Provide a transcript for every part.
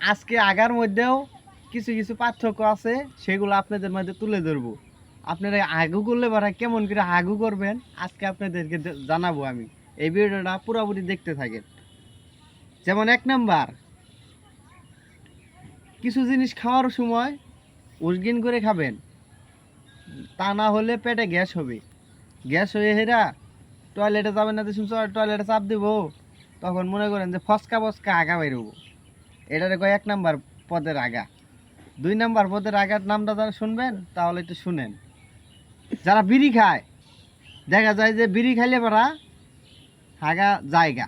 আজকে আগার মধ্যেও কিছু কিছু পার্থক্য আছে, সেগুলো আপনাদের মধ্যে তুলে ধরবো। আপনারা আগু করলে পারা কেমন করে আগু করবেন আজকে আপনাদেরকে জানাবো আমি। এই ভিডিওটা পুরোপুরি দেখতে থাকেন। যেমন 1 নাম্বার, কিছু জিনিস খাওয়ার সময় উসগিন করে খাবেন, তা না হলে পেটে গ্যাস হবে। গ্যাস হয়ে হেরা টয়লেটে যাবেন না, দেখুন টয়লেটে চাপ দেবো, তখন মনে করেন যে ফসকা ফসকা আগা বেরোবো। এটারে কয় 1 নাম্বার পদের আগা। 2 নাম্বার পদের আগার নামটা যারা শুনবেন তাহলে একটু শুনেন। যারা বিড়ি খায়, দেখা যায় যে বিড়ি খাইলে পারা হাগা জায়গা।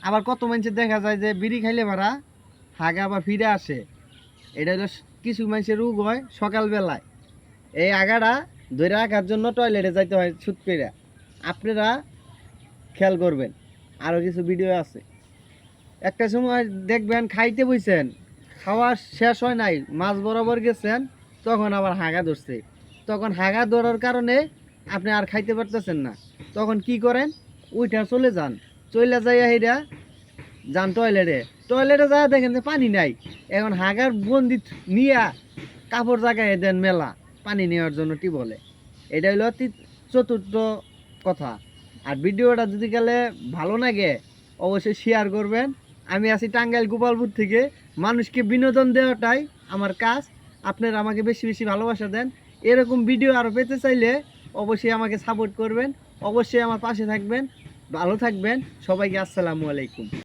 আবার কত মানুষের দেখা যায় যে বিড়ি খাইলে পারা হাগা আবার ফিরে আসে। এটা হলো কিছু মানুষের রোগ হয় সকালবেলায়। এই আগাটা ধরে রাখার জন্য টয়লেটে যাইতে হয় ছুট করে। আপনারা খেয়াল করবেন, আরও কিছু ভিডিও আছে। একটা সময় দেখবেন খাইতে বইছেন, খাওয়া শেষ হয় নাই, মাছ বরাবর গেছেন, তখন আবার হাগা ধরছে। তখন হাগা ধরার কারণে আপনি আর খাইতে পারতেছেন না। তখন কি করেন, উইঠা চলে যান, চলে যাইয়া হেরা যান টয়লেটে। টয়লেটে যা দেখেন যে পানি নাই, এখন হাগার বন্দি নিয়া কাপড় জাগায় দেন মেলা পানি নেওয়ার জন্য টিবলে। এটা হলো চতুর্থ কথা। আর ভিডিওটা যদি গেলে ভালো লাগে অবশ্যই শেয়ার করবেন। আমি আছি টাঙ্গাইল গোপালপুর থেকে, মানুষকে বিনোদন দেওয়াটাই আমার কাজ। আপনারা আমাকে বেশি বেশি ভালোবাসা দেন। এরকম ভিডিও আরও পেতে চাইলে অবশ্যই আমাকে সাপোর্ট করবেন, অবশ্যই আমার পাশে থাকবেন। ভালো থাকবেন সবাইকে, আসসালামু আলাইকুম।